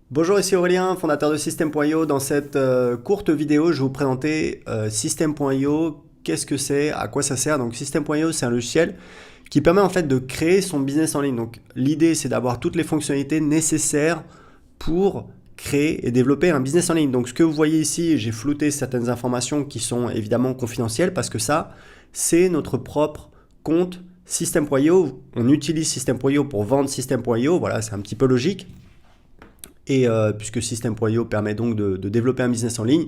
Bonjour, ici Aurélien, fondateur de System.io. Dans cette courte vidéo, je vais vous présenter System.io, qu'est-ce que c'est, à quoi ça sert. Donc System.io, c'est un logiciel qui permet en fait de créer son business en ligne. Donc l'idée, c'est d'avoir toutes les fonctionnalités nécessaires pour créer et développer un business en ligne. Donc ce que vous voyez ici, j'ai flouté certaines informations qui sont évidemment confidentielles parce que ça, c'est notre propre compte System.io. On utilise System.io pour vendre System.io, voilà, c'est un petit peu logique. Et puisque System.io permet donc de développer un business en ligne,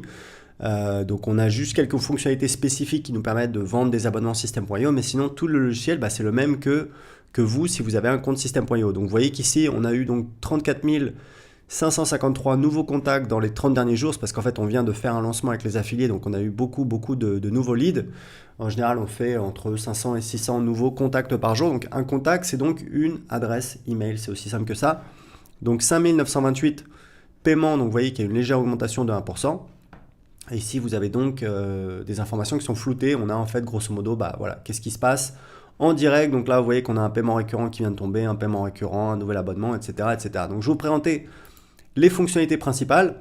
donc on a juste quelques fonctionnalités spécifiques qui nous permettent de vendre des abonnements System.io, mais sinon tout le logiciel, c'est le même que vous si vous avez un compte System.io. Donc vous voyez qu'ici on a eu donc 34 553 nouveaux contacts dans les 30 derniers jours, c'est parce qu'en fait on vient de faire un lancement avec les affiliés, donc on a eu beaucoup de nouveaux leads. En général on fait entre 500 et 600 nouveaux contacts par jour, donc un contact c'est donc une adresse email, c'est aussi simple que ça. Donc 5928 paiements, donc vous voyez qu'il y a une légère augmentation de 1%. Et ici, vous avez donc des informations qui sont floutées. On a en fait, grosso modo, voilà, qu'est-ce qui se passe en direct. Donc là, vous voyez qu'on a un paiement récurrent qui vient de tomber, un paiement récurrent, un nouvel abonnement, etc., etc. Donc je vais vous présenter les fonctionnalités principales.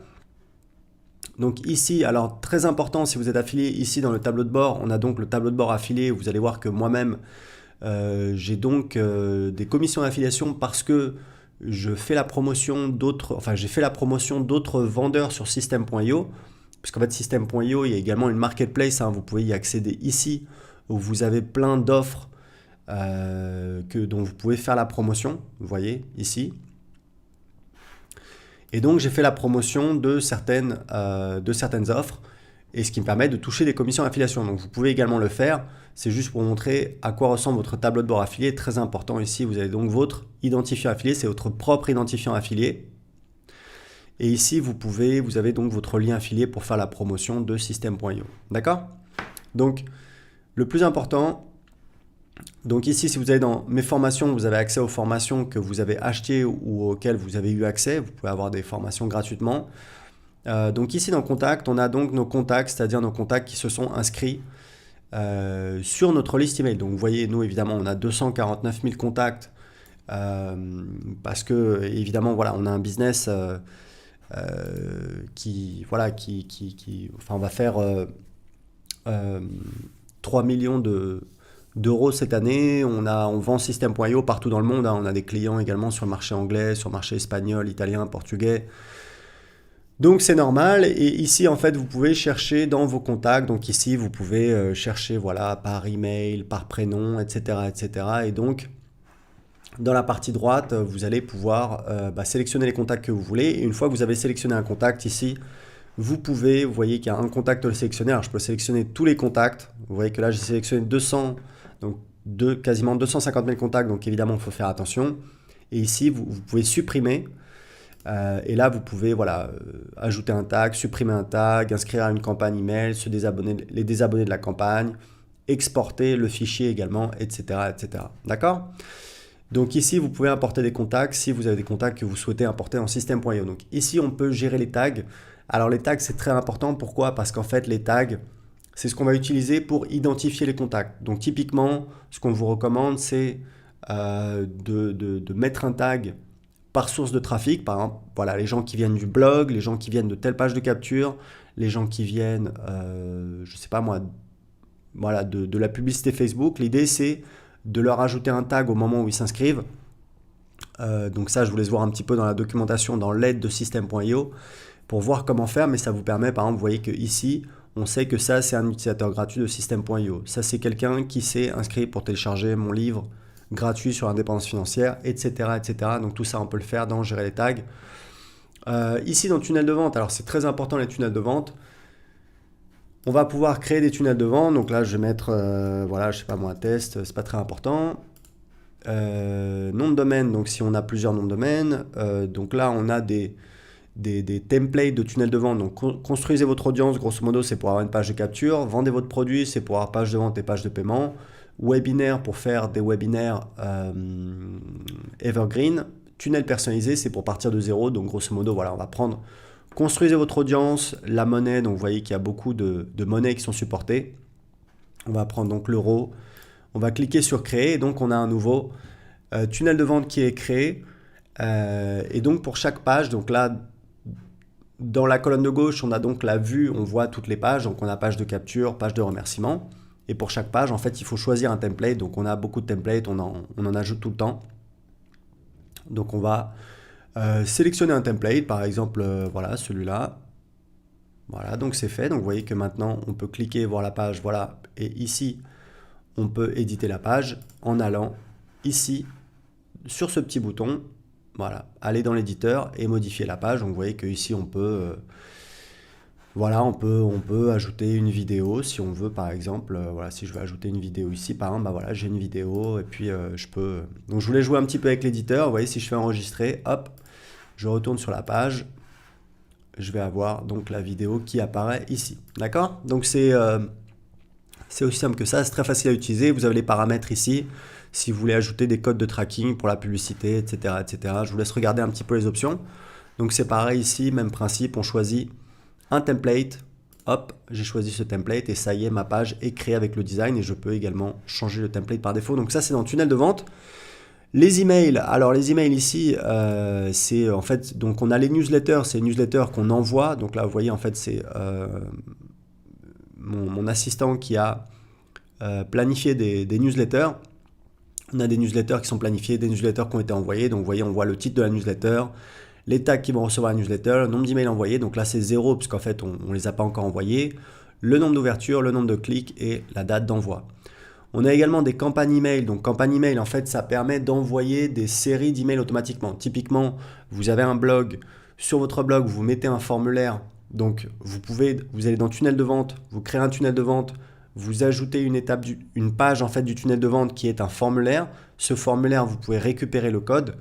Donc ici, alors très important, si vous êtes affilié, ici dans le tableau de bord, on a donc le tableau de bord affilié. Vous allez voir que moi-même, j'ai donc des commissions d'affiliation parce que je fais la promotion d'autres, enfin j'ai fait la promotion d'autres vendeurs sur System.io, puisqu'en fait System.io, il y a également une marketplace, hein, vous pouvez y accéder ici, où vous avez plein d'offres dont vous pouvez faire la promotion, vous voyez ici. Et donc j'ai fait la promotion de certaines offres, et ce qui me permet de toucher des commissions d'affiliation. Donc vous pouvez également le faire, c'est juste pour montrer à quoi ressemble votre tableau de bord affilié. Très important ici, vous avez donc votre identifiant affilié, c'est votre propre identifiant affilié. Et ici, vous avez donc votre lien affilié pour faire la promotion de System.io. D'accord? Donc le plus important, donc ici, si vous allez dans mes formations, vous avez accès aux formations que vous avez achetées ou auxquelles vous avez eu accès. Vous pouvez avoir des formations gratuitement. Donc ici dans Contact, on a donc nos contacts, c'est-à-dire nos contacts qui se sont inscrits sur notre liste email. Donc vous voyez, nous évidemment, on a 249 000 contacts parce que évidemment, voilà, on a un business enfin, on va faire 3 millions d'euros cette année. On vend System.io partout dans le monde, hein. On a des clients également sur le marché anglais, sur le marché espagnol, italien, portugais. Donc c'est normal, et ici en fait vous pouvez chercher dans vos contacts, donc ici vous pouvez chercher voilà, par email, par prénom, etc., etc. Et donc dans la partie droite, vous allez pouvoir sélectionner les contacts que vous voulez, et une fois que vous avez sélectionné un contact ici, vous voyez qu'il y a un contact sélectionné, alors je peux sélectionner tous les contacts, vous voyez que là j'ai sélectionné 200, donc quasiment 250 000 contacts, donc évidemment il faut faire attention, et ici vous pouvez supprimer. Et là, vous pouvez ajouter un tag, supprimer un tag, inscrire à une campagne email, les désabonner de la campagne, exporter le fichier également, etc., etc. D'accord? Donc ici, vous pouvez importer des contacts si vous avez des contacts que vous souhaitez importer en System.io. Donc ici, on peut gérer les tags. Alors les tags, c'est très important. Pourquoi? Parce qu'en fait, les tags, c'est ce qu'on va utiliser pour identifier les contacts. Donc typiquement, ce qu'on vous recommande, c'est de mettre un tag par source de trafic, par exemple, voilà, les gens qui viennent du blog, les gens qui viennent de telle page de capture, les gens qui viennent, je sais pas moi, voilà, de la publicité Facebook. L'idée, c'est de leur ajouter un tag au moment où ils s'inscrivent. Donc ça, je vous laisse voir un petit peu dans la documentation, dans l'aide de System.io, pour voir comment faire, mais ça vous permet, par exemple, vous voyez que ici, on sait que ça, c'est un utilisateur gratuit de System.io. Ça, c'est quelqu'un qui s'est inscrit pour télécharger mon livre gratuit sur l'indépendance financière, etc., etc. Donc tout ça, on peut le faire dans Gérer les tags. Ici, dans le tunnel de vente, alors c'est très important les tunnels de vente. On va pouvoir créer des tunnels de vente. Donc là, je vais mettre, voilà, je sais pas moi, test, c'est pas très important. Nom de domaine, donc si on a plusieurs noms de domaine, donc là, on a des templates de tunnels de vente. Donc construisez votre audience, grosso modo, c'est pour avoir une page de capture. Vendez votre produit, c'est pour avoir page de vente et page de paiement. Webinaire pour faire des webinaires evergreen. Tunnel personnalisé, c'est pour partir de zéro. Donc grosso modo, voilà, on va prendre, construisez votre audience, la monnaie. Donc vous voyez qu'il y a beaucoup de monnaies qui sont supportées. On va prendre donc l'euro. On va cliquer sur créer et donc on a un nouveau tunnel de vente qui est créé. Et donc pour chaque page, donc là, dans la colonne de gauche, on a donc la vue, on voit toutes les pages, donc on a page de capture, page de remerciement. Et pour chaque page, en fait, il faut choisir un template. Donc on a beaucoup de templates, on en ajoute tout le temps. Donc on va sélectionner un template, par exemple, voilà, celui-là. Voilà, donc c'est fait. Donc vous voyez que maintenant, on peut cliquer, voir la page, voilà. Et ici, on peut éditer la page en allant ici, sur ce petit bouton. Voilà, aller dans l'éditeur et modifier la page. Donc vous voyez qu'ici, on peut... voilà, on peut ajouter une vidéo si on veut, par exemple. Voilà, si je veux ajouter une vidéo ici, par exemple, bah voilà, j'ai une vidéo et puis je peux... Donc je voulais jouer un petit peu avec l'éditeur. Vous voyez, si je fais enregistrer, hop, je retourne sur la page. Je vais avoir donc la vidéo qui apparaît ici. D'accord? Donc c'est aussi simple que ça, c'est très facile à utiliser. Vous avez les paramètres ici. Si vous voulez ajouter des codes de tracking pour la publicité, etc., etc. Je vous laisse regarder un petit peu les options. Donc c'est pareil ici, même principe, on choisit un template. Hop, j'ai choisi ce template et ça y est, ma page est créée avec le design et je peux également changer le template par défaut. Donc ça, c'est dans le tunnel de vente. Les emails, alors les emails ici, c'est en fait, donc on a les newsletters, c'est les newsletters qu'on envoie. Donc là, vous voyez, en fait, c'est mon assistant qui a planifié des newsletters. On a des newsletters qui sont planifiés, des newsletters qui ont été envoyés. Donc vous voyez, on voit le titre de la newsletter, les tags qui vont recevoir la newsletter, le nombre d'emails envoyés. Donc là, c'est 0 parce qu'en fait, on ne les a pas encore envoyés. Le nombre d'ouvertures, le nombre de clics et la date d'envoi. On a également des campagnes email. Donc campagne email, en fait, ça permet d'envoyer des séries d'emails automatiquement. Typiquement, vous avez un blog. Sur votre blog, vous mettez un formulaire. Donc vous allez dans tunnel de vente, vous créez un tunnel de vente, vous ajoutez une page en fait du tunnel de vente qui est un formulaire. Ce formulaire, vous pouvez récupérer le code.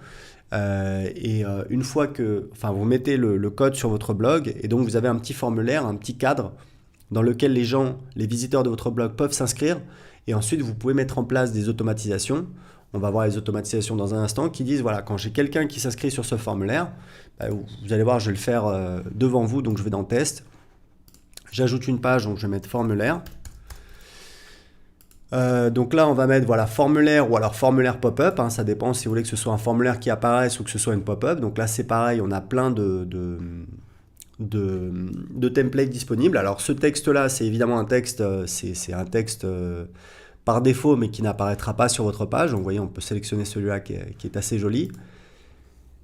Une fois que, enfin, vous mettez le code sur votre blog et donc vous avez un petit formulaire, un petit cadre dans lequel les visiteurs de votre blog peuvent s'inscrire. Et ensuite, vous pouvez mettre en place des automatisations. On va voir les automatisations dans un instant qui disent, voilà, quand j'ai quelqu'un qui s'inscrit sur ce formulaire, bah, vous allez voir, je vais le faire devant vous. Donc, je vais dans Test. J'ajoute une page, donc je vais mettre formulaire. Donc là, on va mettre voilà, formulaire ou alors formulaire pop-up. Hein, ça dépend si vous voulez que ce soit un formulaire qui apparaisse ou que ce soit une pop-up. Donc là, c'est pareil, on a plein de templates disponibles. Alors ce texte-là, c'est évidemment un texte, c'est un texte par défaut, mais qui n'apparaîtra pas sur votre page. Donc vous voyez, on peut sélectionner celui-là qui est assez joli.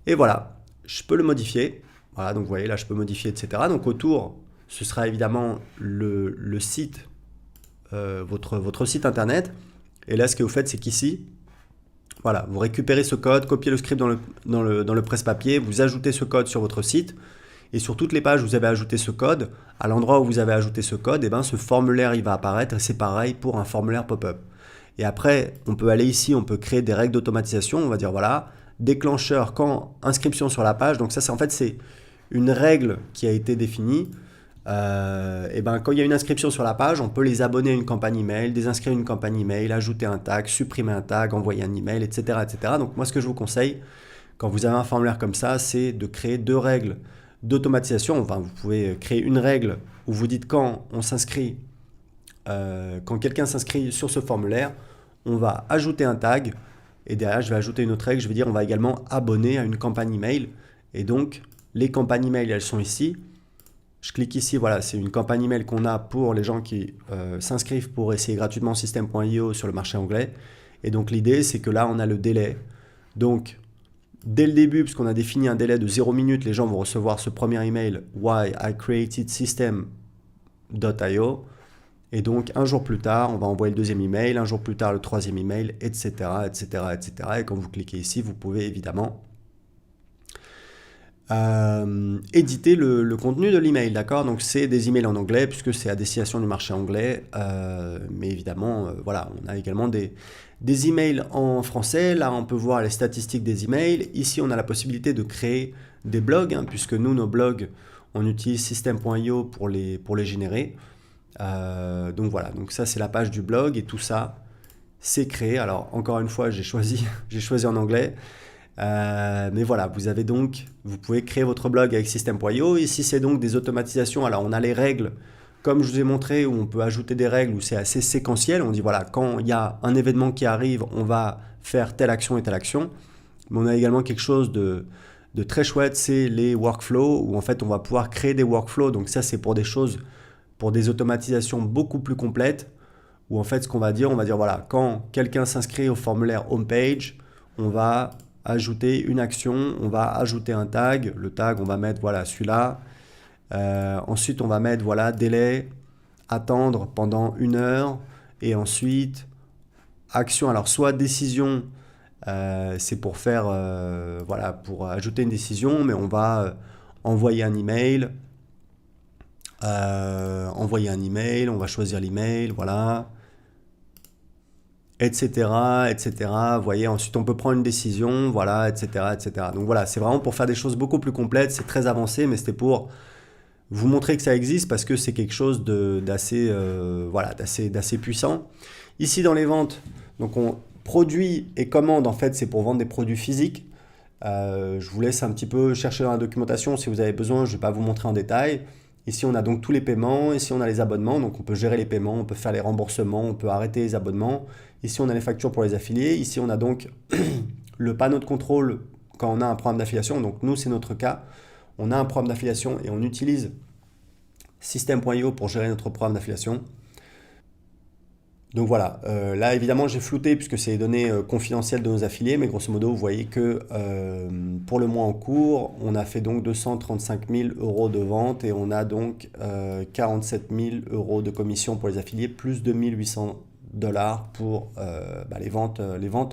Et voilà, je peux le modifier. Voilà, donc vous voyez, là, je peux modifier, etc. Donc autour, ce sera évidemment le site, votre site internet. Et là, ce que vous faites, c'est qu'ici, voilà, vous récupérez ce code, copiez le script dans le presse-papier, vous ajoutez ce code sur votre site. Et sur toutes les pages, vous avez ajouté ce code. À l'endroit où vous avez ajouté ce code, et ben, ce formulaire il va apparaître. Et c'est pareil pour un formulaire pop-up. Et après, on peut aller ici, on peut créer des règles d'automatisation. On va dire, voilà, déclencheur quand inscription sur la page. Donc ça, c'est une règle qui a été définie. Et ben, quand il y a une inscription sur la page, on peut les abonner à une campagne email, désinscrire une campagne email, ajouter un tag, supprimer un tag, envoyer un email, etc., etc. Donc moi, ce que je vous conseille, quand vous avez un formulaire comme ça, c'est de créer deux règles d'automatisation. Enfin, vous pouvez créer une règle où vous dites quand on s'inscrit, quand quelqu'un s'inscrit sur ce formulaire, on va ajouter un tag et derrière je vais ajouter une autre règle, je vais dire on va également abonner à une campagne email. Et donc les campagnes email, elles sont ici. Je clique ici, voilà, c'est une campagne email qu'on a pour les gens qui s'inscrivent pour essayer gratuitement System.io sur le marché anglais. Et donc l'idée, c'est que là, on a le délai. Donc, dès le début, puisqu'on a défini un délai de 0 minutes, les gens vont recevoir ce premier email, Why I created system.io. Et donc, un jour plus tard, on va envoyer le deuxième email, un jour plus tard, le troisième email, etc., etc., etc. Et quand vous cliquez ici, vous pouvez évidemment éditer le contenu de l'email, d'accord? Donc c'est des emails en anglais puisque c'est à destination du marché anglais, mais évidemment, voilà, on a également des emails en français. Là, on peut voir les statistiques des emails. Ici, on a la possibilité de créer des blogs, hein, puisque nous, nos blogs, on utilise System.io pour les générer. Donc voilà, donc ça c'est la page du blog et tout ça, c'est créé. Alors encore une fois, j'ai choisi en anglais. Mais voilà, vous pouvez créer votre blog avec System.io. Ici, c'est donc des automatisations. Alors, on a les règles, comme je vous ai montré, où on peut ajouter des règles où c'est assez séquentiel. On dit, voilà, quand il y a un événement qui arrive, on va faire telle action et telle action. Mais on a également quelque chose de très chouette, c'est les workflows, où en fait on va pouvoir créer des workflows. Donc ça c'est pour des choses, pour des automatisations beaucoup plus complètes, où en fait ce qu'on va dire, on va dire voilà, quand quelqu'un s'inscrit au formulaire homepage, on va ajouter une action, on va ajouter un tag. Le tag, on va mettre voilà celui-là. Ensuite, on va mettre voilà délai, attendre pendant 1 heure. Et ensuite, action. Alors, soit décision, c'est pour faire voilà pour ajouter une décision, mais on va envoyer un email. On va choisir l'email, voilà. Etc., etc. Vous voyez, ensuite on peut prendre une décision, voilà, etc., etc. Donc voilà, c'est vraiment pour faire des choses beaucoup plus complètes, c'est très avancé, mais c'était pour vous montrer que ça existe parce que c'est quelque chose d'assez voilà, d'assez puissant. Ici dans les ventes, donc on produit et commande, en fait, c'est pour vendre des produits physiques. Je vous laisse un petit peu chercher dans la documentation si vous avez besoin, je ne vais pas vous montrer en détail. Ici, on a donc tous les paiements. Ici, on a les abonnements. Donc, on peut gérer les paiements, on peut faire les remboursements, on peut arrêter les abonnements. Ici, on a les factures pour les affiliés. Ici, on a donc le panneau de contrôle quand on a un programme d'affiliation. Donc, nous, c'est notre cas. On a un programme d'affiliation et on utilise System.io pour gérer notre programme d'affiliation. Donc voilà, là évidemment j'ai flouté puisque c'est les données confidentielles de nos affiliés, mais grosso modo vous voyez que pour le mois en cours, on a fait donc 235 000 euros de vente et on a donc 47 000 euros de commission pour les affiliés, plus 2 800 $ pour les ventes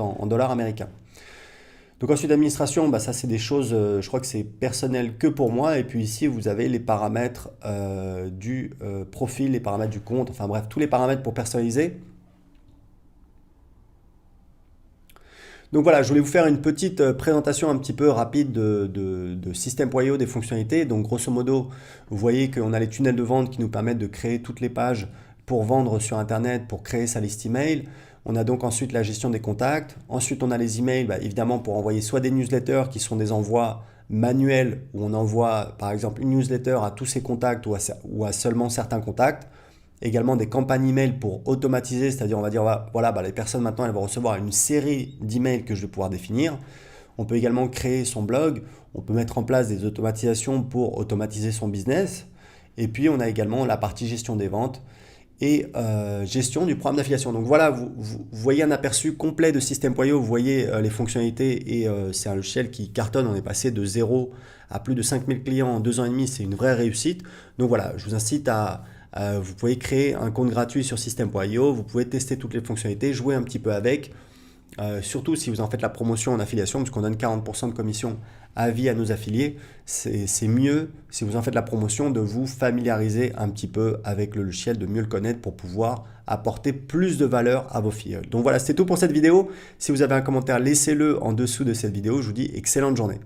en dollars américains. Donc ensuite administration, ça c'est des choses, je crois que c'est personnel que pour moi. Et puis ici vous avez les paramètres du profil, les paramètres du compte, enfin bref, tous les paramètres pour personnaliser. Donc voilà, je voulais vous faire une petite présentation un petit peu rapide de System.io, des fonctionnalités. Donc grosso modo, vous voyez qu'on a les tunnels de vente qui nous permettent de créer toutes les pages pour vendre sur Internet, pour créer sa liste email. On a donc ensuite la gestion des contacts. Ensuite, on a les emails, évidemment, pour envoyer soit des newsletters qui sont des envois manuels, où on envoie par exemple une newsletter à tous ses contacts ou à seulement certains contacts. Également des campagnes email pour automatiser, c'est-à-dire on va dire voilà, les personnes maintenant elles vont recevoir une série d'emails que je vais pouvoir définir. On peut également créer son blog, on peut mettre en place des automatisations pour automatiser son business. Et puis on a également la partie gestion des ventes et gestion du programme d'affiliation. Donc voilà, vous voyez un aperçu complet de System.io, vous voyez les fonctionnalités et c'est un logiciel qui cartonne. On est passé de 0 à plus de 5000 clients en 2 ans et demi, c'est une vraie réussite. Donc voilà, je vous incite vous pouvez créer un compte gratuit sur System.io, vous pouvez tester toutes les fonctionnalités, jouer un petit peu avec, surtout si vous en faites la promotion en affiliation, puisqu'on donne 40% de commission à vie à nos affiliés, c'est mieux si vous en faites la promotion de vous familiariser un petit peu avec le logiciel, de mieux le connaître pour pouvoir apporter plus de valeur à vos filles. Donc voilà, c'était tout pour cette vidéo. Si vous avez un commentaire, laissez-le en dessous de cette vidéo. Je vous dis excellente journée.